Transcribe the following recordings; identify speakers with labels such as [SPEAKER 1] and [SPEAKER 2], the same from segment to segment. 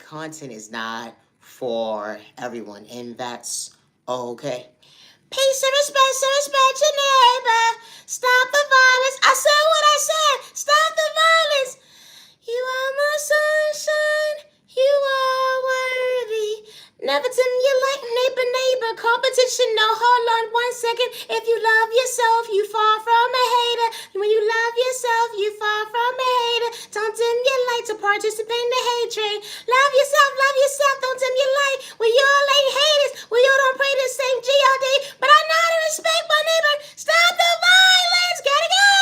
[SPEAKER 1] content is not for everyone, and that's okay. Peace and respect your neighbor. Stop the violence. I said what I said. Stop the violence. You are my sunshine. You are worthy. Never dim your light, neighbor, neighbor. Competition, no, hold on 1 second. If you love yourself, you far from a hater. When you love yourself, you far from a hater. Don't dim your light to participate in the hate train. Love yourself, don't dim your light. When you all ain't haters, when you don't pray the same G.O.D. But I know how to respect my neighbor. Stop the violence, gotta go!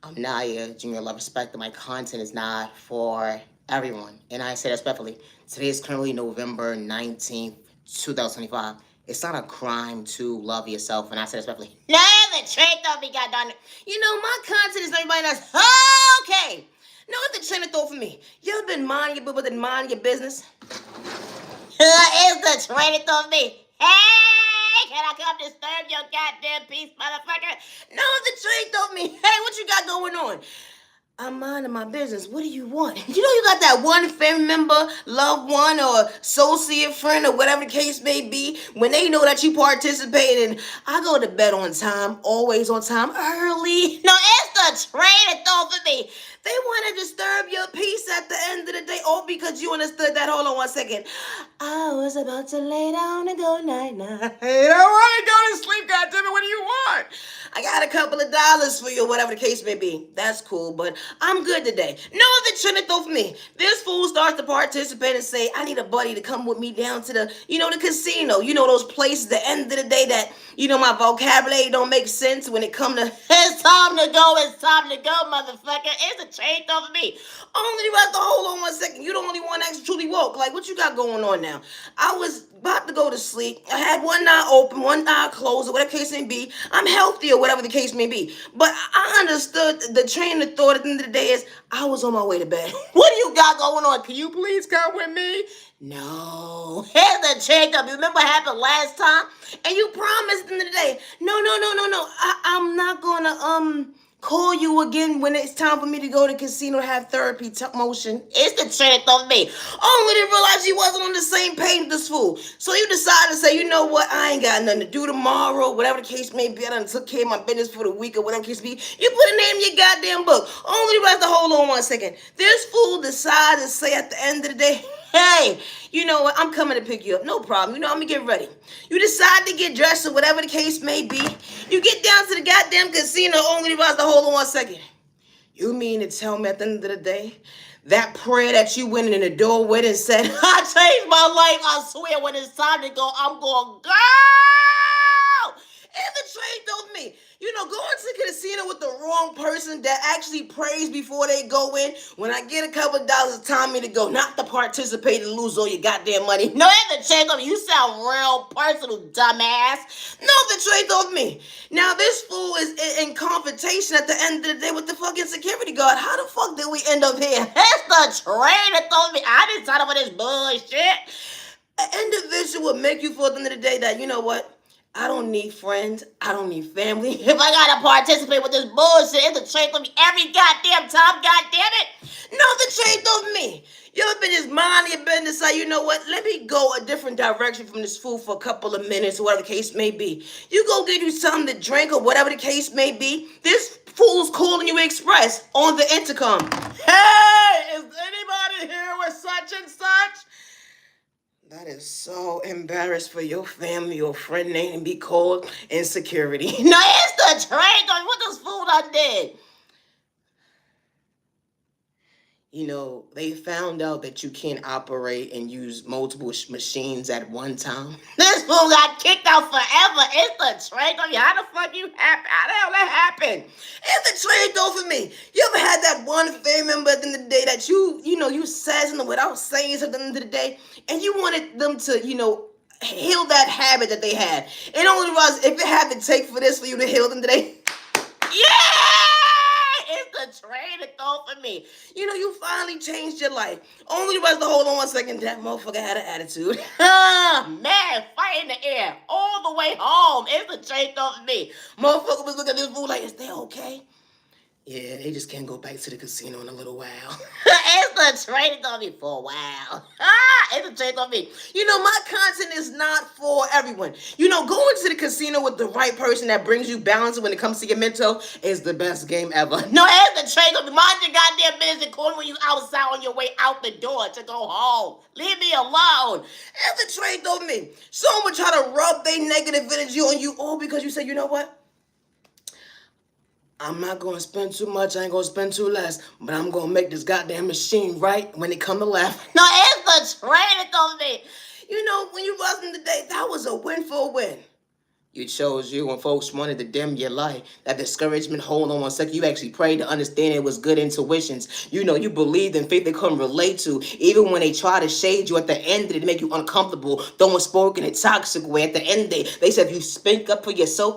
[SPEAKER 1] I'm Naya, Junior Love Respect, that my content is not for everyone. And I say that respectfully. Today is currently November 19th, 2025. It's not a crime to love yourself, and I say that respectfully. Never trick of me, God done it. You know, my content is everybody that's okay. Know what the train of thought for me? You ever been minding your business, minding your business? It's the train of thought for me. Hey, can I come disturb your goddamn peace, motherfucker? No, the train told me. Hey, what you got going on? I'm minding my business. What do you want? You know, you got that one family member, loved one, or associate friend, or whatever the case may be, when they know that you participate and I go to bed on time, always on time, early. No, it's the train of thought for me. They want to disturb your peace at the end of the day, all because you understood that. Hold on 1 second. I was about to lay down and go night-night. Hey, I want to go to sleep, goddammit. What do you want? I got a couple of dollars for you, whatever the case may be. That's cool, but I'm good today. No other trending though for me. This fool starts to participate and say, I need a buddy to come with me down to the casino. You know, those places at the end of the day that, my vocabulary don't make sense when it come to, it's time to go, motherfucker. It's a change though for me. Only you have to hold on 1 second. You the only one that's truly woke. Like, what you got going on now? I was about to go to sleep. I had one eye open, one eye closed, or whatever the case may be. I'm healthy or whatever the case may be. But I understood the train of thought at the end of the day is I was on my way to bed. What do you got going on? Can you please come with me? No. Here's the check up. You remember what happened last time? And you promised at the end of the day, no. I'm not gonna call you again when it's time for me to go to casino to have therapy motion. It's the trick of me. Only to realize you wasn't on the same page with this fool. So you decided to say, you know what, I ain't got nothing to do tomorrow, whatever the case may be. I done took care of my business for the week or whatever the case may be. You put a name in your goddamn book. Only to realize to hold on 1 second. This fool decides to say at the end of the day, hey, you know what? I'm coming to pick you up. No problem. I'm going to get ready. You decide to get dressed or whatever the case may be. You get down to the goddamn casino only to realize to hold on 1 second. You mean to tell me at the end of the day, that prayer that you went in the door with and said, I changed my life, I swear, when it's time to go, I'm going to go. And the train told me, going to the casino with the wrong person that actually prays before they go in. When I get a couple of dollars, it's time me to go, not to participate and lose all your goddamn money. No, and the train told me, you sound real personal, dumbass. No, the train told me. Now, this fool is in confrontation at the end of the day with the fucking security guard. How the fuck did we end up here? That's the train that told me. I didn't sign up for this bullshit. An individual would make you feel at the end of the day that, you know what? I don't need friends. I don't need family. If I gotta participate with this bullshit, it's a train for me every goddamn time, goddamn it. No, the train of me. You ever been just minding your business, like, you know what? Let me go a different direction from this fool for a couple of minutes, or whatever the case may be. You go get you something to drink, or whatever the case may be. This fool's calling you express on the intercom. Hey, is anybody here with such and such? That is so embarrassed for your family or friend name to be called insecurity. No, it's the train. What this fool done did? They found out that you can't operate and use multiple machines at one time. This fool got kicked out forever. It's the train. How the fuck you happen? How the hell that happened? It's the train though for me. You ever had that one family member at the end of the day that you said something without saying something at the end of the day, and you wanted them to, heal that habit that they had. It only was if it had to take for this for you to heal them today. Yeah! It's the train that thought for me. You finally changed your life. Only was to hold on 1 second. That motherfucker had an attitude. Man, fight in the air all the way home. It's the train thought for me. Motherfucker was looking at this fool like, is they okay? Yeah, they just can't go back to the casino in a little while. It's the training on me for a while. It's the training on me. You know, my content is not for everyone. You know, going to the casino with the right person that brings you balance when it comes to your mental is the best game ever. No, it's the training on me. Mind your goddamn business, including when you outside on your way out the door to go home. Leave me alone. It's the trade on me. Someone try to rub their negative energy on you all because you say, you know what? I'm not gonna spend too much, I ain't gonna spend too less, but I'm gonna make this goddamn machine right when it come to left. No, it's the train on me. You know, when you wasn't today, that was a win for a win. You chose you when folks wanted to dim your light. That discouragement, hold on one second. You actually prayed to understand it was good intuitions. You know, you believed in faith they couldn't relate to. Even when they try to shade you at the end of it to make you uncomfortable, throwing spoke in a toxic way. At the end of the day, they said if you speak up for yourself,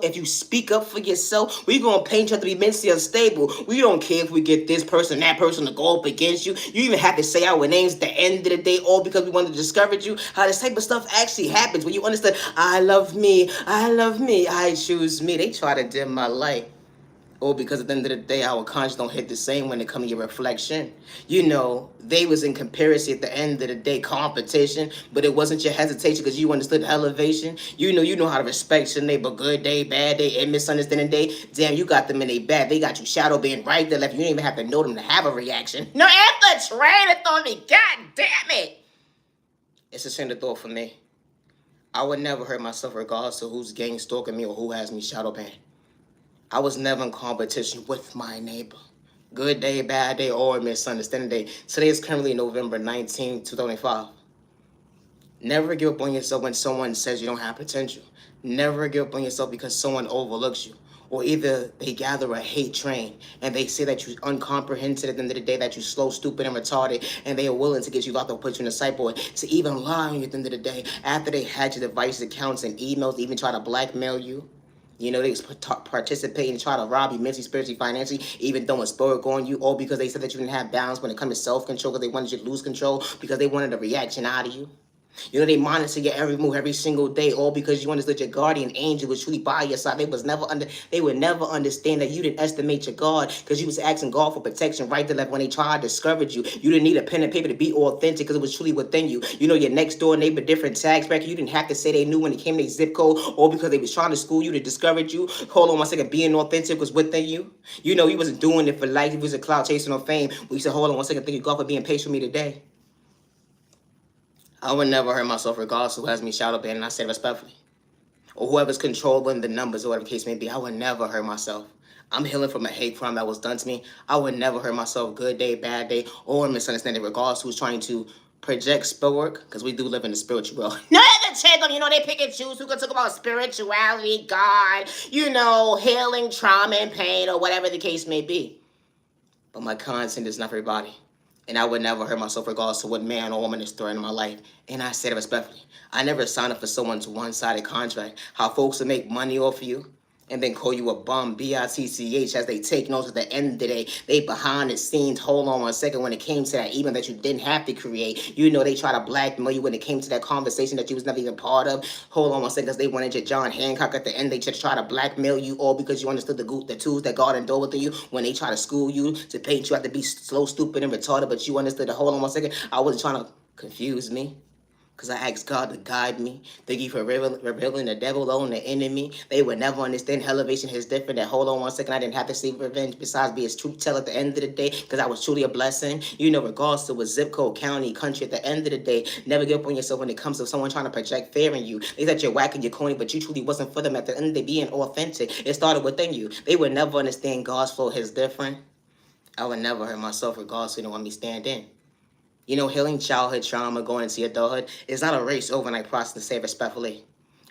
[SPEAKER 1] we're going to paint you to be mentally unstable. We don't care if we get this person, that person to go up against you. You even have to say our names at the end of the day, all because we want to discourage you. How this type of stuff actually happens when you understand, I love me, I choose me. They try to dim my light. Or because at the end of the day, our conscience don't hit the same when it comes to your reflection. You know, they was in comparison at the end of the day, competition, but it wasn't your hesitation because you understood elevation. You know how to respect your neighbor, good day, bad day, and misunderstanding day. Damn, you got them in a bad. They got you shadow being right there left. You didn't even have to know them to have a reaction. No, after training on me, god damn it. It's a shame to thought for me. I would never hurt myself regardless of who's gang stalking me or who has me shadow banned. I was never in competition with my neighbor. Good day, bad day, or misunderstanding day. Today is currently November 19, 2005. Never give up on yourself when someone says you don't have potential. Never give up on yourself because someone overlooks you. Or either they gather a hate train and they say that you're uncomprehended at the end of the day, that you're slow, stupid, and retarded, and they are willing to get you out there, put you in a sideboard, to even lie on you at the end of the day after they had your devices, accounts, and emails, even try to blackmail you. You know, they participate and try to rob you mentally, spiritually, financially, even throwing sport on you, all because they said that you didn't have balance when it comes to self-control, because they wanted you to lose control, because they wanted a reaction out of you. You know, they monitor your every move every single day, all because you understood your guardian angel was truly by your side. They would never understand that you didn't estimate your God because you was asking God for protection right there. Like when they tried to discourage you, you didn't need a pen and paper to be authentic because it was truly within you. You know, your next door neighbor, different tax bracket. You didn't have to say they knew when it came to their zip code, all because they was trying to school you to discourage you. Hold on one second, being authentic was within you. You know, you wasn't doing it for life. You was a cloud chasing or fame. We said, hold on one second, thank you God for being patient with me today. I would never hurt myself regardless of who has me shadow banned, and I say respectfully. Or whoever's controlling the numbers or whatever the case may be, I would never hurt myself. I'm healing from a hate crime that was done to me. I would never hurt myself, good day, bad day, or misunderstanding regardless who's trying to project spell work, because we do live in the spiritual world. No, the check them, you know, they pick and choose who can talk about spirituality, God, you know, healing, trauma, and pain, or whatever the case may be. But my content is not for everybody. And I would never hurt myself regardless of what man or woman is threatening my life. And I said it respectfully. I never signed up for someone's one-sided contract. How folks will make money off of you and then call you a bum, B-I-T-C-H, as they take notes at the end of the day. They behind the scenes, hold on one second, when it came to that email that you didn't have to create. You know, they try to blackmail you when it came to that conversation that you was never even part of. Hold on one second, because they wanted your John Hancock at the end. They just try to blackmail you all because you understood the tools that God endowed within you when they try to school you, to paint you out to be slow, stupid, and retarded, but you understood the hold on one second. I wasn't trying to confuse me. Because I asked God to guide me. Thank you for revealing the devil on the enemy. They would never understand elevation is different. That hold on one second, I didn't have to seek revenge besides be his truth teller at the end of the day because I was truly a blessing. You know, regardless to what zip code, county, country, at the end of the day, never give up on yourself when it comes to someone trying to project fear in you. They said you're whacking, you're corny, but you truly wasn't for them. At the end of the day, being authentic, it started within you. They would never understand God's flow is different. I would never hurt myself regardless to want me stand in. You know, healing childhood trauma, going into adulthood, is not a race overnight process, to say respectfully.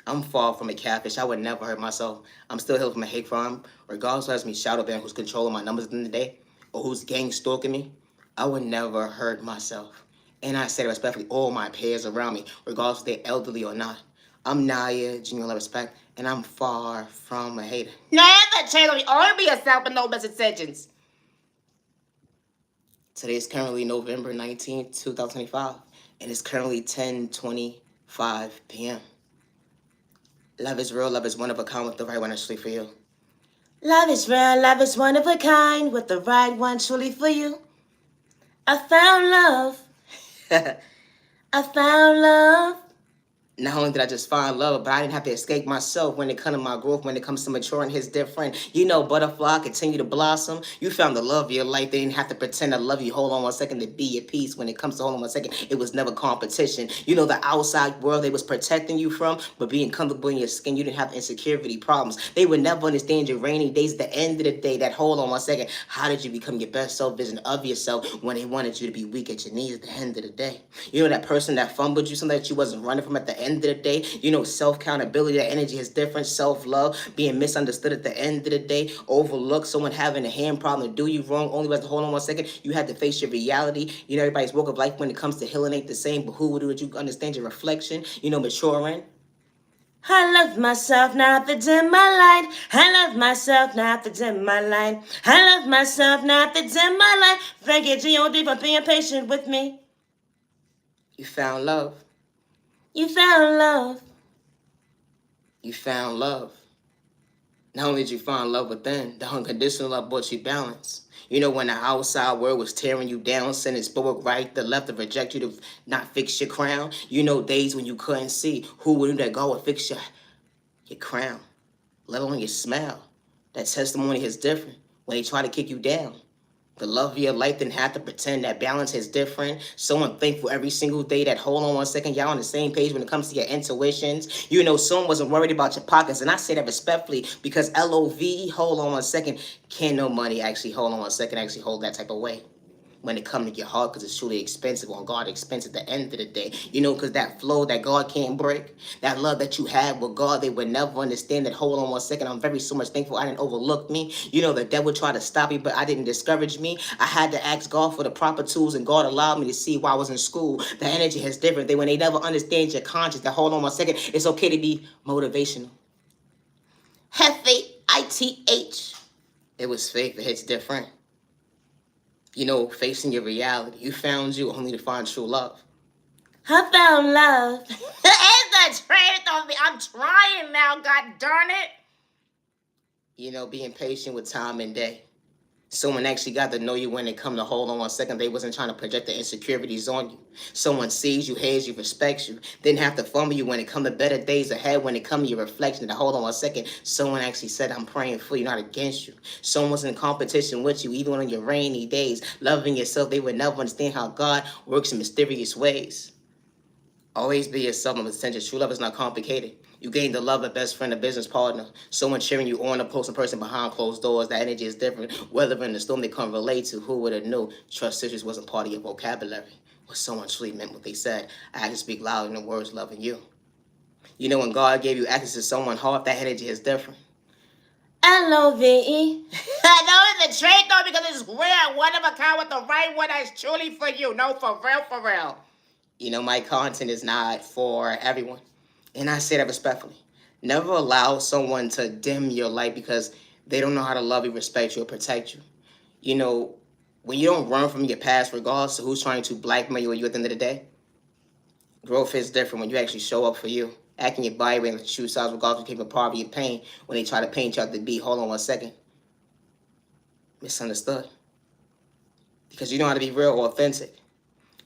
[SPEAKER 1] I'm far from a catfish. I would never hurt myself. I'm still healed from a hate crime. Regardless who has me shadow banned, who's controlling my numbers at the end of the day, or who's gang stalking me, I would never hurt myself. And I say respectfully, all my peers around me, regardless if they're elderly or not. I'm Naya, genuine respect, and I'm far from a hater. Naya, that channel, only be yourself and no misintentions. Today is currently November 19th, 2025, and it's currently 10:25 p.m. Love is real, love is one of a kind with the right one actually for you. Love is rare, love is one of a kind, with the right one truly for you. I found love. I found love. Not only did I just find love, but I didn't have to escape myself when it comes to my growth, when it comes to maturing his different. You know, butterfly continue to blossom. You found the love of your life. They didn't have to pretend to love you. Hold on one second to be at peace. When it comes to hold on one second, it was never competition. You know, the outside world they was protecting you from, but being comfortable in your skin, you didn't have insecurity problems. They would never understand your rainy days. At the end of the day, that hold on one second, how did you become your best self vision of yourself when they wanted you to be weak at your knees at the end of the day? You know, that person that fumbled you, something that you wasn't running from at the end of the day. You know, self-accountability, that energy is different. Self-love, being misunderstood at the end of the day. Overlooked, someone having a hand problem, do you wrong, only was to hold on one second. You had to face your reality. You know, everybody's walk of life when it comes to healing ain't the same, but who would do it? You understand your reflection, you know, maturing. I love myself, not to dim my light. I love myself, not to dim my light. I love myself, not to dim my light. Thank you, G.O.D., for being patient with me. You found love. You found love. You found love. Not only did you find love within, the unconditional love brought you balance. You know, when the outside world was tearing you down, sending spoke right, the left to reject you, to not fix your crown. You know, days when you couldn't see who would do that God would fix your crown, let alone your smile. That testimony is different when they try to kick you down. The love of your life didn't have to pretend. That balance is different. Someone thankful every single day. That hold on one second, y'all on the same page when it comes to your intuitions. You know, someone wasn't worried about your pockets. And I say that respectfully because LOV, hold on one second, can no money actually, hold on one second, actually hold that type of weight when it comes to your heart, because it's truly expensive on God, expensive at the end of the day. You know, because that flow that God can't break, that love that you have with God, they would never understand that. Hold on one second, I'm very so much thankful I didn't overlook me. You know, the devil tried to stop me, but I didn't discourage me. I had to ask God for the proper tools, and God allowed me to see while I was in school. The energy is different. When they never understand your conscience, that hold on one second, it's okay to be motivational. F-A-I-T-H. It was faith, it hits different. You know, facing your reality. You found you only to find true love. I found love. It's the truth of me. I'm trying now, god darn it. You know, being patient with time and day. Someone actually got to know you when it come to hold on one second. They wasn't trying to project the insecurities on you. Someone sees you, hears you, respects you. Didn't have to fumble you when it come to better days ahead. When it come to your reflection, to hold on one second. Someone actually said, I'm praying for you, not against you. Someone was in competition with you, even on your rainy days. Loving yourself, they would never understand how God works in mysterious ways. Always be yourself and attention. True love is not complicated. You gain the love of a best friend, a business partner, someone cheering you on, a close person behind closed doors. That energy is different. Whether in the storm they can relate to, who would have knew trust issues wasn't part of your vocabulary? When someone truly meant what they said, I had to speak louder than words loving you. You know, when God gave you access to someone's heart, that energy is different. L-O-V-E. I know it's a trait though, because it's rare, one of a kind, with the right one that's truly for you. No, for real, for real. You know, my content is not for everyone. And I say that respectfully. Never allow someone to dim your light because they don't know how to love you, respect you, or protect you. You know, when you don't run from your past, regardless of who's trying to blackmail you at the end of the day, growth is different when you actually show up for you. Acting your body weight and the true size, regardless of keeping poverty and pain, when they try to paint you out to be, hold on one second, misunderstood. Because you know how to be real or authentic.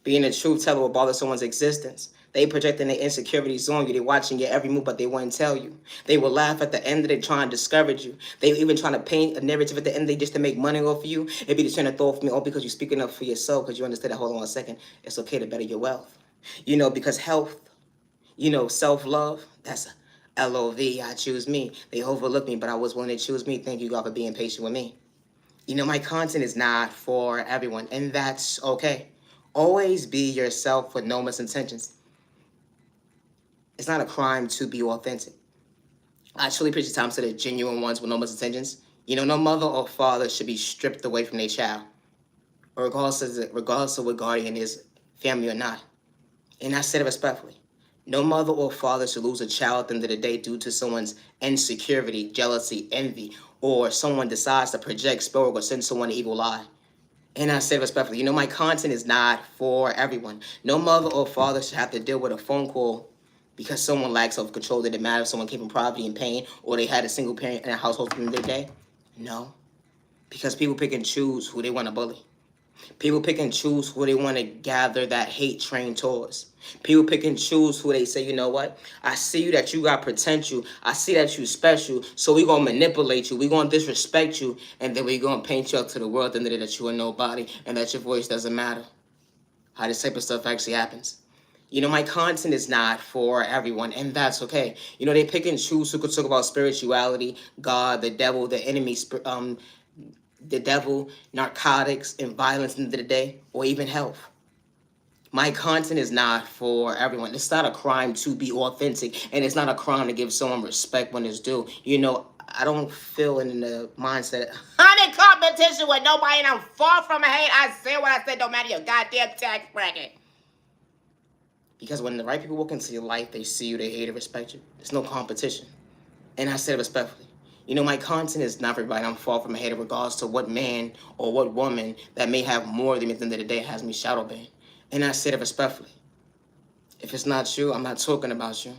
[SPEAKER 1] Being a truth teller will bother someone's existence. They projecting their insecurities on you. They're watching your every move, but they won't tell you. They will laugh at the end of the day, trying to discourage you. They even trying to paint a narrative at the end of the day just to make money off of you. It'd be the trying to throw off me, oh, because you're speaking up for yourself, because you understand that, hold on a second, it's okay to better your wealth. You know, because health, you know, self-love, that's L-O-V, I choose me. They overlook me, but I was willing to choose me. Thank you, God, for being patient with me. You know, my content is not for everyone, and that's okay. Always be yourself with no misintentions. It's not a crime to be authentic. I truly preach the time to the genuine ones with no misintentions. You know, no mother or father should be stripped away from their child, regardless of what guardian is, family or not. And I said it respectfully. No mother or father should lose a child at the end of the day due to someone's insecurity, jealousy, envy, or someone decides to project, spoil, or send someone an evil eye. And I say respectfully, you know, my content is not for everyone. No mother or father should have to deal with a phone call because someone lacks self-control. That it matters if someone came from poverty and pain, or they had a single parent in a household in their day. No, because people pick and choose who they want to bully. People pick and choose who they want to gather that hate train towards. People pick and choose who they say, you know what? I see you that you got potential. I see that you special. So we going to manipulate you. We going to disrespect you. And then we going to paint you up to the world and that you are nobody and that your voice doesn't matter. How this type of stuff actually happens. You know, my content is not for everyone, and that's okay. You know, they pick and choose who could talk about spirituality, God, the devil, the enemy, the devil, narcotics, and violence in the day, or even health. My content is not for everyone. It's not a crime to be authentic, and it's not a crime to give someone respect when it's due. You know, I don't feel in the mindset, I'm in competition with nobody, and I'm far from a hate. I say what I said, don't matter your goddamn tax bracket. Because when the right people walk into your life, they see you, they hate and respect you. There's no competition. And I said it respectfully. You know, my content is not for everybody. I'm far from a hater regards to what man or what woman that may have more than me at the end of the day has me shadow banned. And I said it respectfully. If it's not you, I'm not talking about you.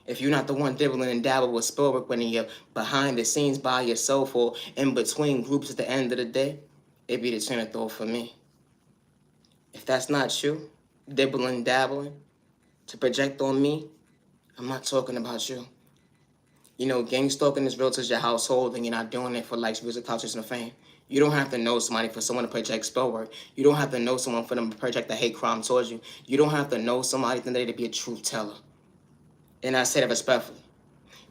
[SPEAKER 1] If you're not the one dibbling and dabble with Spielberg when you're behind the scenes by yourself or in between groups at the end of the day, it'd be the train of thought for me. If that's not you, dibbling, dabbling, to project on me, I'm not talking about you. You know, gang stalking is real to your household, and you're not doing it for likes, views, cultures, and fame. You don't have to know somebody for someone to project spell work. You don't have to know someone for them to project a hate crime towards you. You don't have to know somebody to be a truth teller. And I say that respectfully.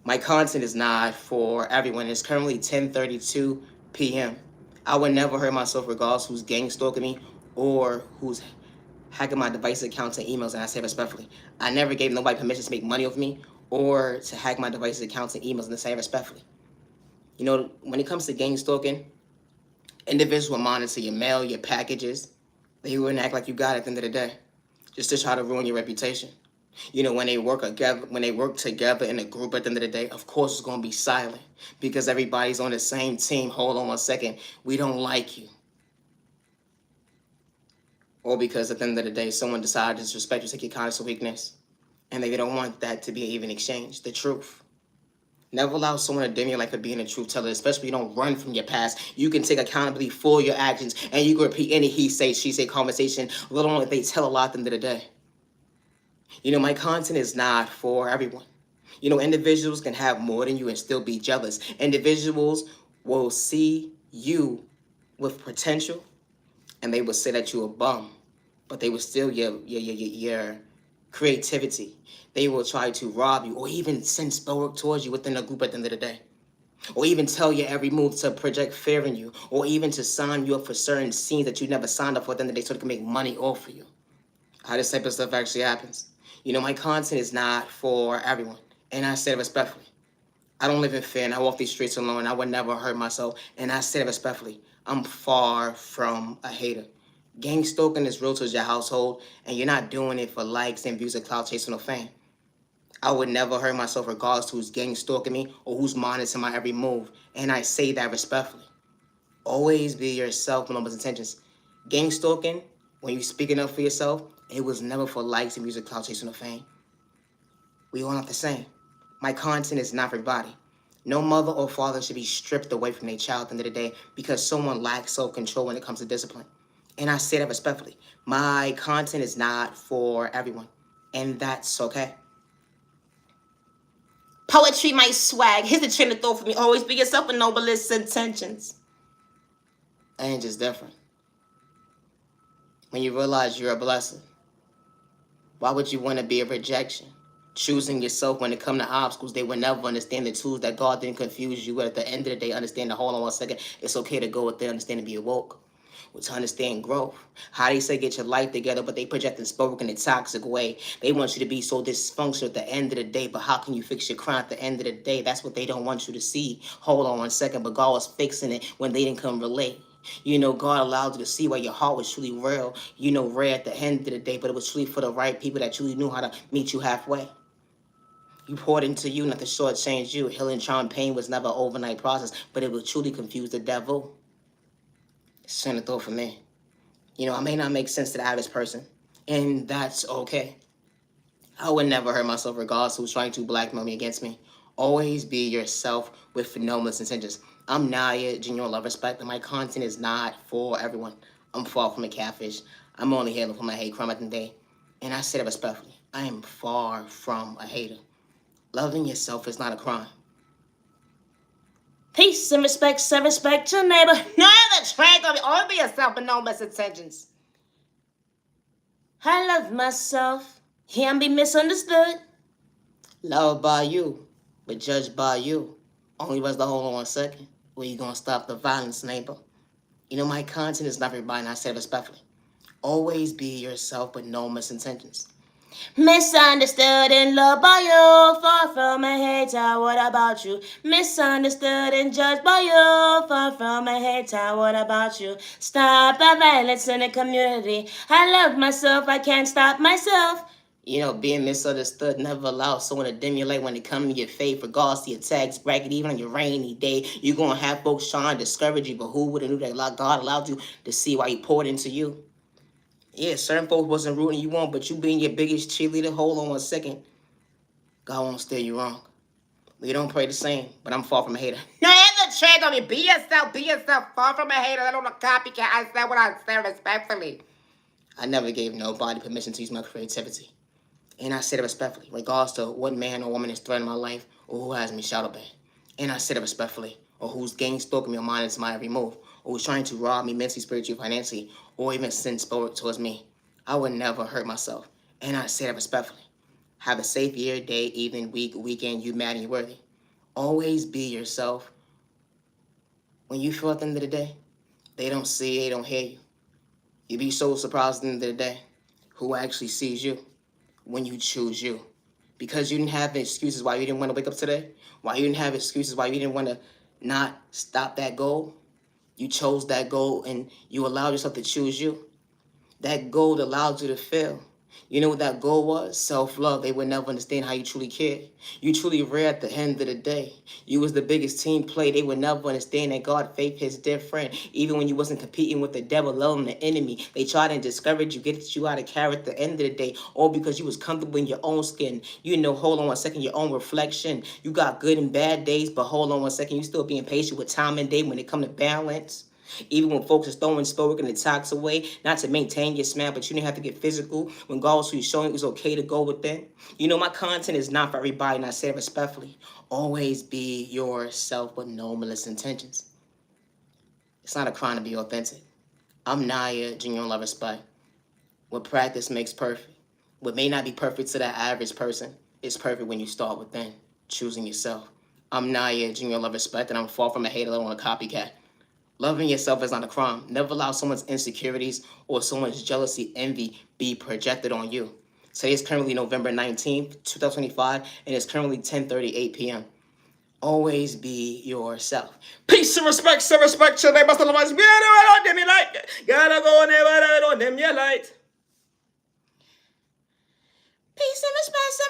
[SPEAKER 1] My content is not for everyone. It's currently 10:32 p.m. I would never hurt myself regardless who's gang stalking me or who's hacking my device accounts and emails, and I say respectfully. I never gave nobody permission to make money off me or to hack my devices accounts and emails, and I say respectfully. You know, when it comes to gang stalking, individuals will monitor your mail, your packages. They wouldn't act like you got it at the end of the day, just to try to ruin your reputation. You know, when they work together in a group at the end of the day, of course it's going to be silent because everybody's on the same team. Hold on one second. We don't like you. Or because at the end of the day, someone decided to disrespect you, take your kindness or weakness. And they don't want that to be an even exchange. The truth. Never allow someone to dim you like for being a truth teller, especially when you don't run from your past. You can take accountability for your actions, and you can repeat any he say, she say conversation, let alone if they tell a lot at the end of the day. You know, my content is not for everyone. You know, individuals can have more than you and still be jealous. Individuals will see you with potential, and they will say that you're a bum, but they will steal your creativity. They will try to rob you or even send spell work towards you within a group at the end of the day. Or even tell you every move to project fear in you, or even to sign you up for certain scenes that you never signed up for at the end of the day so they can make money off of you. How this type of stuff actually happens. You know, my content is not for everyone. And I say it respectfully. I don't live in fear and I walk these streets alone. I would never hurt myself. And I say it respectfully. I'm far from a hater. Gang stalking is real to your household, and you're not doing it for likes and views and clout chasing or fame. I would never hurt myself regardless to who's gang stalking me or who's monitoring my every move. And I say that respectfully. Always be yourself with no intentions. Gang stalking, when you're speaking up for yourself, it was never for likes and views and clout chasing or fame. We all not the same. My content is not for everybody. No mother or father should be stripped away from their child at the end of the day because someone lacks self-control when it comes to discipline. And I say that respectfully. My content is not for everyone. And that's okay. Poetry, my swag. Here's the train of thought for me. Always be yourself with noblest intentions. And just different. When you realize you're a blessing, why would you want to be a rejection? Choosing yourself when it comes to obstacles, they will never understand the tools that God didn't confuse you with. At the end of the day, understand the hold on 1 second. It's okay to go with them, understand and be awoke. To understand growth. How they say get your life together, but they project and spoke in a toxic way. They want you to be so dysfunctional at the end of the day, but how can you fix your crime at the end of the day? That's what they don't want you to see. Hold on 1 second, but God was fixing it when they didn't come relate. You know, God allowed you to see where your heart was truly real, you know, rare at the end of the day, but it was truly for the right people that truly knew how to meet you halfway. You poured into you, not to shortchange you. Healing, trauma, pain was never an overnight process, but it will truly confuse the devil. It's a thought for me. You know, I may not make sense to the average person, and that's okay. I would never hurt myself regardless who's trying to blackmail me against me. Always be yourself with no intentions. I'm Naya, genuine love, respect, and my content is not for everyone. I'm far from a catfish. I'm only here for my hate crime at the day. And I say that respectfully. I am far from a hater. Loving yourself is not a crime. Peace and respect, your neighbor. No other trade of it. Only be yourself and no misintentions. I love myself. Can't be misunderstood. Loved by you, but judged by you. Only was the hold on 1 second. Where you gonna stop the violence, neighbor? You know, my content is not for everybody, and I say it respectfully. Always be yourself with no misintentions. Misunderstood and loved by you, far from a hater, what about you? Misunderstood and judged by you, far from a hater, what about you? Stop the violence in the community. I love myself, I can't stop myself. You know, being misunderstood never allows someone to dim your light when it comes to your faith, regardless of your tax bracket, even on your rainy day. You're going to have folks trying to discourage you, but who would have knew that God allowed you to see why he poured into you? Yeah, certain folks wasn't rooting you on, but you being your biggest cheerleader, hold on 1 second. God won't steer you wrong. We don't pray the same, but I'm far from a hater. No, it's a trade on me. Be yourself, far from a hater. I don't a copycat. I said what I said respectfully. I never gave nobody permission to use my creativity. And I said it respectfully, regardless to what man or woman is threatening my life or who has me shadow banned. And I said it respectfully, or who's gang stalking me or monitoring my every move, or who's trying to rob me mentally, spiritually, financially, or even send spirit towards me. I would never hurt myself. And I said it respectfully. Have a safe year, day, evening, week, weekend. You mad and you worthy. Always be yourself. When you feel at the end of the day, they don't see, they don't hear you. You be so surprised at the end of the day who actually sees you when you choose you. Because you didn't have excuses why you didn't want to wake up today. Why you didn't have excuses why you didn't want to not stop that goal. You chose that goal and you allowed yourself to choose you. That goal allowed you to fail. You know what that goal was? Self-love. They would never understand how you truly cared. You truly rare at the end of the day. You was the biggest team play. They would never understand that God, faith, his dear friend. Even when you wasn't competing with the devil, loving the enemy. They tried to discourage you, get you out of character at the end of the day. All because you was comfortable in your own skin. You know, hold on 1 second, your own reflection. You got good and bad days, but hold on 1 second. You still being patient with time and day when it come to balance. Even when folks are throwing spoke and attacks away, not to maintain your smile, but you didn't have to get physical when God was showing it was okay to go within. You know, my content is not for everybody, and I say it respectfully. Always be yourself with no malicious intentions. It's not a crime to be authentic. I'm Naya, genuine love, respect. What practice makes perfect. What may not be perfect to that average person is perfect when you start within, choosing yourself. I'm Naya, genuine love, respect, and I'm far from a hater, I don't want a copycat. Loving yourself is not a crime. Never allow someone's insecurities or someone's jealousy, envy be projected on you. Today is currently November 19th, 2025, and it's currently 10:38 p.m. Always be yourself. Peace and respect, your neighbor. Don't dim your light. Gotta go never, don't dim your light. Peace and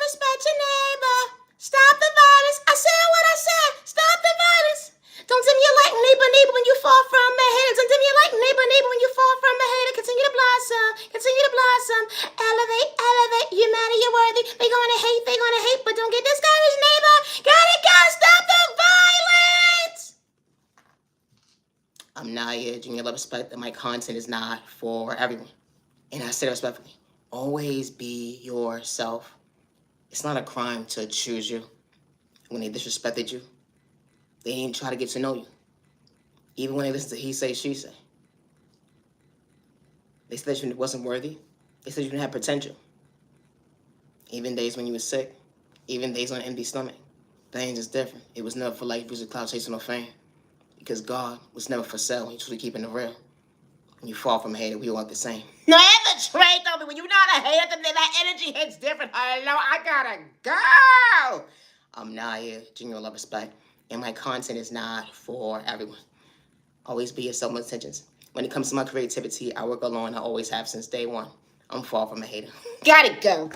[SPEAKER 1] respect, your neighbor. Stop the violence. I said what I said. Stop the violence. Don't dim your light, neighbor, when you fall from the hater. Don't dim your light, neighbor, when you fall from the hater. Continue to blossom. Elevate. You're mad and you're worthy. They gonna hate, but don't get discouraged, neighbor. Gotta go, stop the violence. I'm Naya, genuine love, respect, and my content is not for everyone. And I say that respectfully. Always be yourself. It's not a crime to choose you. When they disrespected you, they didn't try to get to know you. Even when they listen to he say, she say. They said you wasn't worthy. They said you didn't have potential. Even days when you were sick. Even days on an empty stomach. Things is different. It was never for life, music, cloud chasing, or fame. Because God was never for sale. He truly keeping it real. When you fall from a hater, we all the same. No, that's the trait of it. When you're not a hater, then that energy hits different. Hello, I gotta go. I'm Naya, genuine love, respect. And my content is not for everyone. Always be yourself with intentions. When it comes to my creativity, I work alone. I always have since day one. I'm far from a hater. Gotta go.